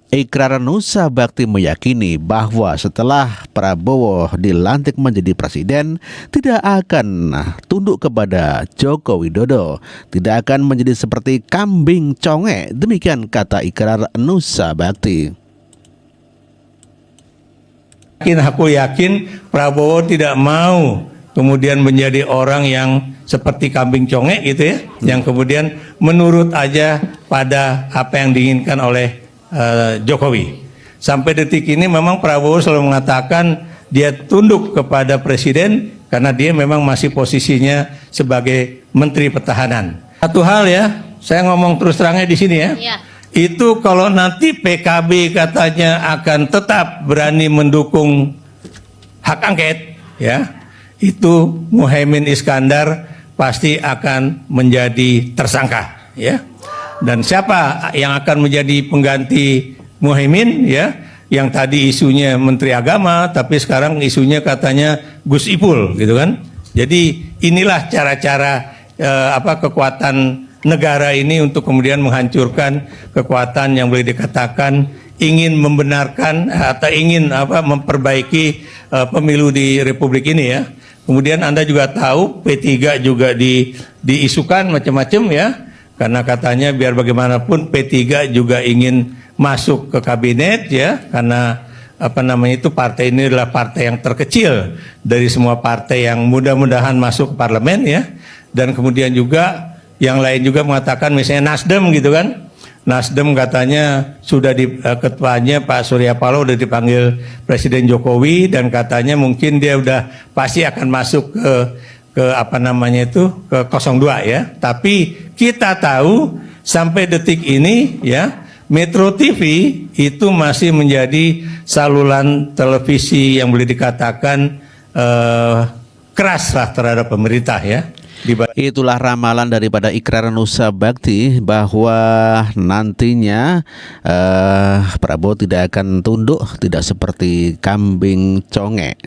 Ikrar Nusa Bakti meyakini bahwa setelah Prabowo dilantik menjadi presiden, tidak akan tunduk kepada Joko Widodo, tidak akan menjadi seperti kambing conge. Demikian kata Ikrar Nusa Bakti. Aku yakin Prabowo tidak mau kemudian menjadi orang yang seperti kambing conge gitu ya, yang kemudian menurut aja pada apa yang diinginkan oleh Jokowi. Sampai detik ini memang Prabowo selalu mengatakan dia tunduk kepada presiden karena dia memang masih posisinya sebagai Menteri Pertahanan. Satu hal ya, saya ngomong terus terangnya di sini ya. Itu kalau nanti PKB katanya akan tetap berani mendukung hak angket ya, itu Muhaimin Iskandar pasti akan menjadi tersangka ya. Dan siapa yang akan menjadi pengganti Muhaimin ya? Yang tadi isunya Menteri Agama, tapi sekarang isunya katanya Gus Ipul, gitu kan? Jadi inilah cara-cara kekuatan negara ini untuk kemudian menghancurkan kekuatan yang boleh dikatakan ingin membenarkan atau ingin memperbaiki pemilu di Republik ini ya. Kemudian Anda juga tahu P3 juga diisukan macam-macam ya. Karena katanya biar bagaimanapun P3 juga ingin masuk ke kabinet ya, karena itu partai ini adalah partai yang terkecil dari semua partai yang mudah-mudahan masuk ke parlemen ya. Dan kemudian juga yang lain juga mengatakan misalnya Nasdem gitu kan. Nasdem katanya sudah ketuanya Pak Surya Paloh sudah dipanggil Presiden Jokowi dan katanya mungkin dia udah pasti akan masuk ke 02 ya. Tapi kita tahu sampai detik ini ya, Metro TV itu masih menjadi saluran televisi yang boleh dikatakan keras lah terhadap pemerintah ya. Itulah ramalan daripada Ikrar Nusa Bakti bahwa nantinya Prabowo tidak akan tunduk, tidak seperti kambing conge,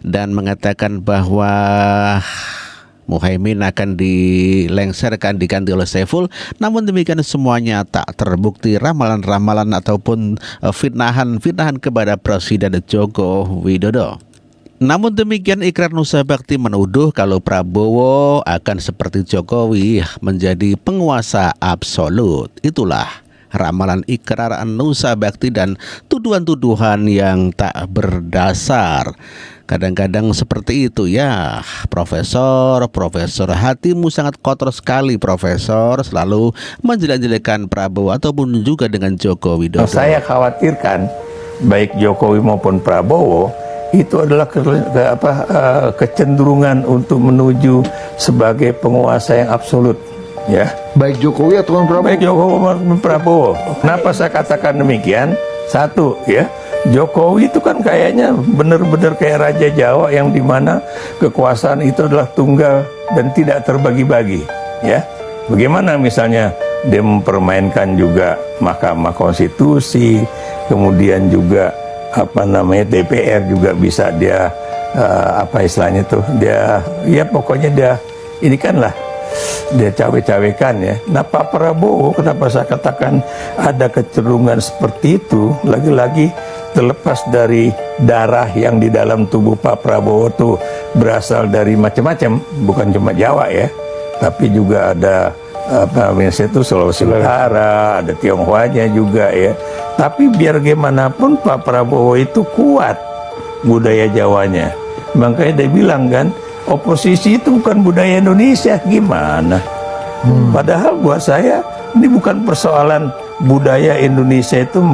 dan mengatakan bahwa Muhaimin akan dilengsarkan, diganti oleh Saiful. Namun demikian semuanya tak terbukti ramalan-ramalan ataupun fitnahan kepada Presiden Joko Widodo. Namun demikian Ikrar Nusa Bakti menuduh kalau Prabowo akan seperti Jokowi menjadi penguasa absolut. Itulah ramalan Ikrar Nusa Bakti dan tuduhan-tuduhan yang tak berdasar. Kadang-kadang seperti itu ya, Profesor, hatimu sangat kotor sekali Profesor, selalu menjelek-jelekan Prabowo ataupun juga dengan Joko Widodo. Saya khawatirkan baik Jokowi maupun Prabowo itu adalah kecenderungan untuk menuju sebagai penguasa yang absolut ya. Baik Jokowi atau Prabowo? Baik Jokowi maupun Prabowo. Kenapa saya katakan demikian? Satu ya, Jokowi itu kan kayaknya benar-benar kayak Raja Jawa yang dimana kekuasaan itu adalah tunggal dan tidak terbagi-bagi ya. Bagaimana misalnya dia mempermainkan juga Mahkamah Konstitusi, kemudian juga DPR juga bisa dia istilahnya tuh dia ya pokoknya dia ini kan lah dia cawe-cawekan ya. Nah Pak Prabowo, kenapa saya katakan ada kecenderungan seperti itu, lagi-lagi terlepas dari darah yang di dalam tubuh Pak Prabowo itu berasal dari macam-macam, bukan cuma Jawa ya, tapi juga ada misalnya itu Sulawesi Utara, ada Tionghoanya juga ya. Tapi biar gimana pun Pak Prabowo itu kuat budaya Jawanya. Makanya dia bilang kan, oposisi itu bukan budaya Indonesia, gimana? Padahal buat saya ini bukan persoalan budaya Indonesia itu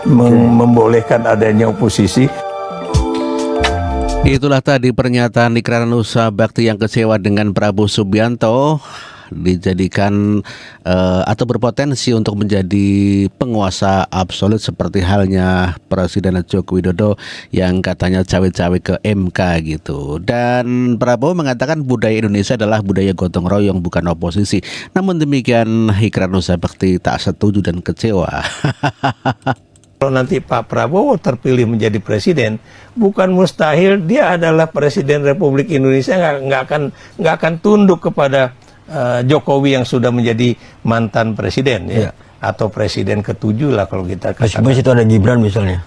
membolehkan adanya oposisi. Itulah tadi pernyataan Ikrar Nusa Bakti yang kecewa dengan Prabowo Subianto dijadikan atau berpotensi untuk menjadi penguasa absolut seperti halnya Presiden Joko Widodo yang katanya cawe-cawe ke MK gitu. Dan Prabowo mengatakan budaya Indonesia adalah budaya gotong royong bukan oposisi. Namun demikian Ikrar Nusa Bakti tak setuju dan kecewa. Kalau nanti Pak Prabowo terpilih menjadi presiden, bukan mustahil dia adalah Presiden Republik Indonesia, nggak akan tunduk kepada Jokowi yang sudah menjadi mantan presiden ya. atau presiden ke-7 lah kalau kita Meskipun katakan. situ ada Gibran misalnya.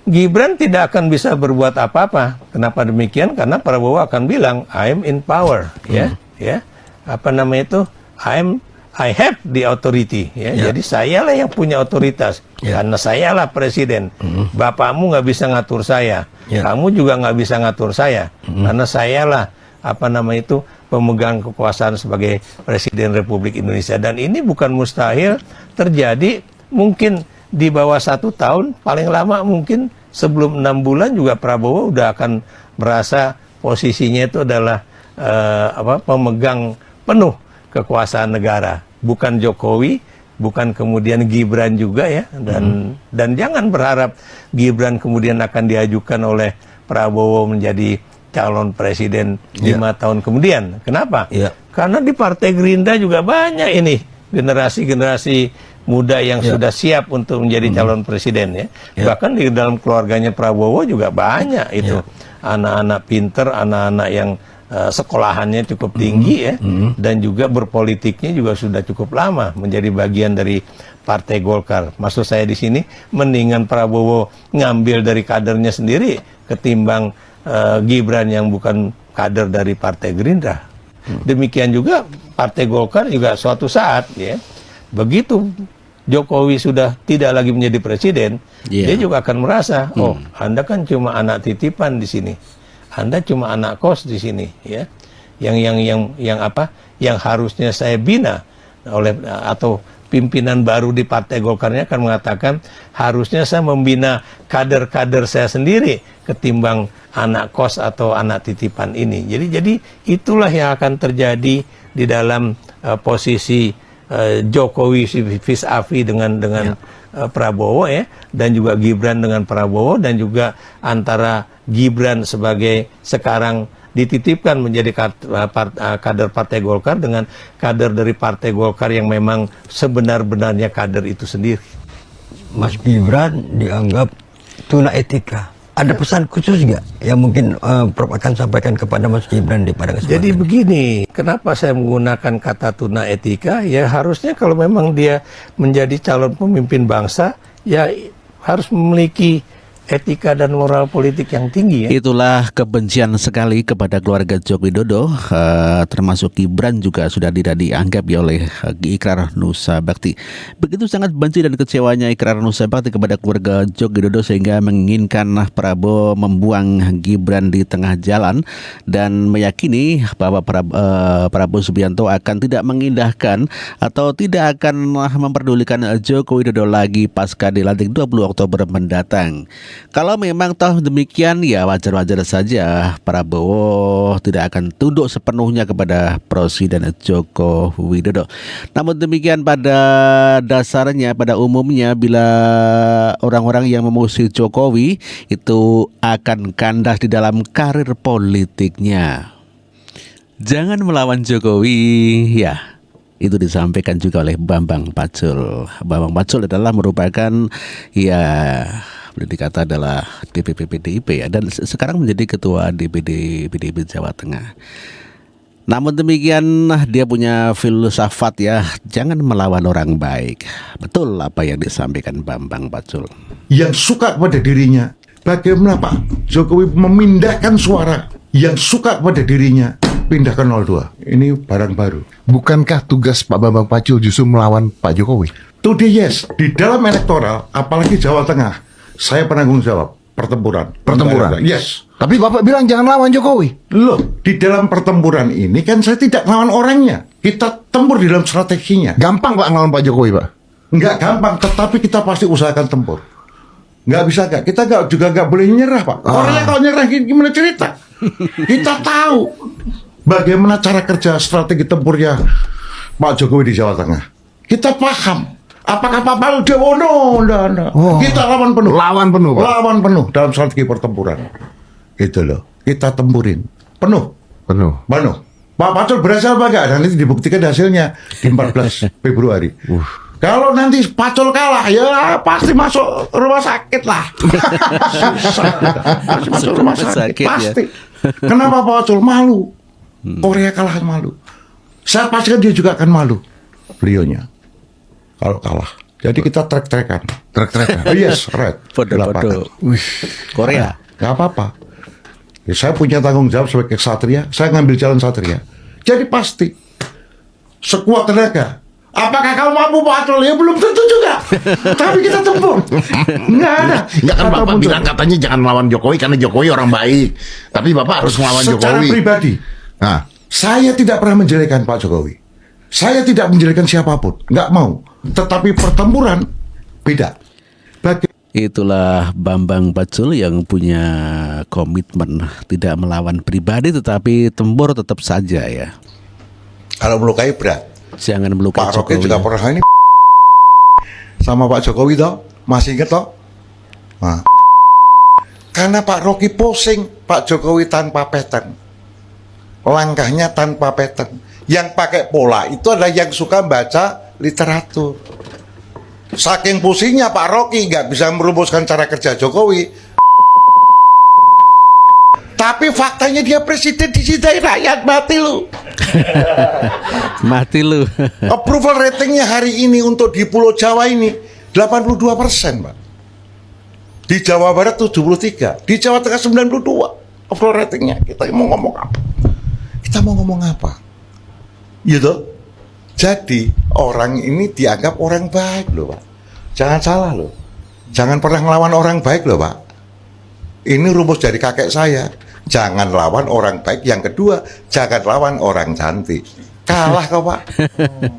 Gibran tidak akan bisa berbuat apa-apa. Kenapa demikian? Karena Prabowo akan bilang, I'm in power, ya. Apa namanya itu? I have the authority, ya. Jadi sayalah yang punya otoritas, karena sayalah presiden. Bapakmu nggak bisa ngatur saya, kamu juga nggak bisa ngatur saya, karena sayalah apa namanya itu pemegang kekuasaan sebagai presiden Republik Indonesia. Dan ini bukan mustahil terjadi, mungkin di bawah 1 tahun, paling lama mungkin sebelum 6 bulan juga Prabowo udah akan merasa posisinya itu adalah pemegang penuh kekuasaan negara, bukan Jokowi, bukan kemudian Gibran juga ya, dan jangan berharap Gibran kemudian akan diajukan oleh Prabowo menjadi calon presiden 5 tahun kemudian. Kenapa? Karena di Partai Gerindra juga banyak ini generasi-generasi muda yang sudah siap untuk menjadi calon presiden ya. Bahkan di dalam keluarganya Prabowo juga banyak itu anak-anak pinter, anak-anak yang sekolahannya cukup tinggi ya, dan juga berpolitiknya juga sudah cukup lama menjadi bagian dari Partai Golkar. Maksud saya di sini mendingan Prabowo ngambil dari kadernya sendiri ketimbang Gibran yang bukan kader dari Partai Gerindra. Demikian juga Partai Golkar juga suatu saat ya, begitu Jokowi sudah tidak lagi menjadi presiden, dia juga akan merasa, oh, Anda kan cuma anak titipan di sini, Anda cuma anak kos di sini, ya, yang harusnya saya bina oleh atau pimpinan baru di Partai Golkarnya akan mengatakan harusnya saya membina kader-kader saya sendiri ketimbang anak kos atau anak titipan ini. Jadi itulah yang akan terjadi di dalam posisi Jokowi vis-a-vis dengan Prabowo ya, dan juga Gibran dengan Prabowo, dan juga antara Gibran sebagai sekarang dititipkan menjadi kader Partai Golkar dengan kader dari Partai Golkar yang memang sebenar-benarnya kader itu sendiri. Mas Gibran dianggap tuna etika. Ada pesan khusus nggak yang mungkin Prof akan sampaikan kepada Mas Gibran di pada kesempatan? Jadi begini, kenapa saya menggunakan kata tuna etika? Ya harusnya kalau memang dia menjadi calon pemimpin bangsa, ya harus memiliki etika dan moral politik yang tinggi ya. Itulah kebencian sekali kepada keluarga Joko Widodo, termasuk Gibran juga sudah tidak dianggap ya oleh Ikrar Nusa Bakti. Begitu sangat benci dan kecewanya Ikrar Nusa Bakti kepada keluarga Joko Widodo sehingga menginginkan Prabowo membuang Gibran di tengah jalan dan meyakini bahwa Prabowo Subianto akan tidak mengindahkan atau tidak akan memperdulikan Joko Widodo lagi pasca dilantik 20 Oktober mendatang. Kalau memang toh demikian ya wajar-wajar saja Prabowo tidak akan tunduk sepenuhnya kepada Presiden Joko Widodo. Namun demikian pada dasarnya, pada umumnya bila orang-orang yang memusuhi Jokowi itu akan kandas di dalam karir politiknya. Jangan melawan Jokowi ya. Itu disampaikan juga oleh Bambang Pacul. Bambang Pacul adalah merupakan ya dikata adalah DPP PDIP ya, dan sekarang menjadi ketua DPD PDIP Jawa Tengah. Namun demikian dia punya filsafat ya, jangan melawan orang baik. Betul apa yang disampaikan Bambang Pacul. Yang suka pada dirinya, bagaimana Pak Jokowi memindahkan suara yang suka pada dirinya, pindah ke 02. Ini barang baru. Bukankah tugas Pak Bambang Pacul justru melawan Pak Jokowi? Today yes, di dalam elektoral, apalagi Jawa Tengah, saya penanggung jawab pertempuran. Yes. Tapi Bapak bilang jangan lawan Jokowi. Loh, di dalam pertempuran ini kan saya tidak lawan orangnya. Kita tempur di dalam strateginya. Gampang Pak ngelawan Pak Jokowi Pak? Nggak gampang, tetapi kita pasti usahakan tempur. Nggak bisa nggak. Kita juga nggak boleh nyerah Pak. Orangnya kalau nyerah gimana cerita? Kita tahu bagaimana cara kerja strategi tempurnya Pak Jokowi di Jawa Tengah. Kita paham. Apakah Pak Paldewo? No. Kita lawan penuh. Lawan penuh, Pak. Lawan penuh dalam strategi pertempuran. Itu loh. Kita tempurin. Penuh. Pak Pacul berhasil apa enggak? Dan itu dibuktikan hasilnya di 14 Februari. Kalau nanti Pacul kalah, ya pasti masuk rumah sakit lah. Pasti masuk rumah sakit. Pasti. Kenapa Pak Pacul? Malu. Korea kalah malu. Saya pastikan dia juga akan malu. Beliaunya. kalau kalah. Jadi kita trek-trekan. Trek-trekan. Yes, right. Di lapangan. Foto-foto. Korea. Nggak apa-apa. Ya, saya punya tanggung jawab sebagai Ksatria. Saya ngambil jalan Satria. Jadi pasti sekuat tenaga. Apakah kamu mampu patroli? Ya belum tentu juga. Tapi kita tempur. Nggak ada. Enggak kan Kata Bapak muncul. bilang katanya jangan melawan Jokowi karena Jokowi orang baik. Tapi Bapak harus melawan Secara Jokowi. pribadi, Nah, saya tidak pernah menjelekan Pak Jokowi. Saya tidak menjelekan siapapun. Nggak mau. Tetapi pertempuran beda. Bagi Itulah Bambang Pacul yang punya komitmen tidak melawan pribadi tetapi tempur tetap saja ya. kalau melukai berat. Jangan melukai Pak Rocky Jokowi. juga pernah ini sama Pak Jokowi toh, masih inget toh? Nah. Karena Pak Rocky posing, Pak Jokowi tanpa pattern, langkahnya tanpa pattern. Yang pakai pola itu adalah yang suka baca literatur. Saking pusingnya Pak Rocky nggak bisa merumuskan cara kerja Jokowi. Tapi faktanya dia presiden dicintai rakyat, mati lu. Mati lu. Approval ratingnya hari ini untuk di Pulau Jawa ini 82%, Pak. Di Jawa Barat 73, di Jawa Tengah 92. Approval ratingnya. Kita mau ngomong apa? Kita mau ngomong apa? Gitu. Jadi orang ini dianggap orang baik loh, Pak. Jangan salah loh. Jangan pernah ngelawan orang baik loh, Pak. Ini rumus dari kakek saya. Jangan lawan orang baik. Yang kedua, jangan lawan orang cantik. Kalah kau, Pak,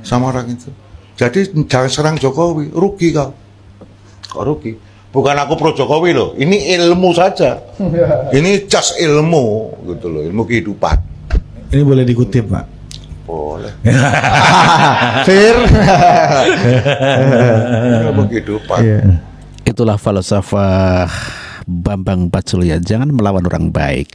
sama orang itu. Jadi jangan serang Jokowi, rugi kau. Kok rugi? Bukan aku pro Jokowi loh. Ini ilmu saja. Ini just ilmu, gitu loh, ilmu kehidupan. Ini boleh dikutip, Pak. Boleh. Fair. Ilmu kehidupan. Itulah falsafah Bambang Pacul ya. Jangan melawan orang baik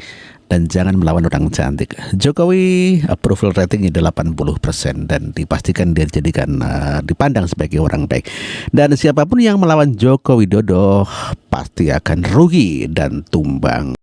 dan jangan melawan orang cantik. Jokowi approval ratingnya 80% dan dipastikan dia dijadikan dipandang sebagai orang baik. Dan siapapun yang melawan Joko Widodo pasti akan rugi dan tumbang.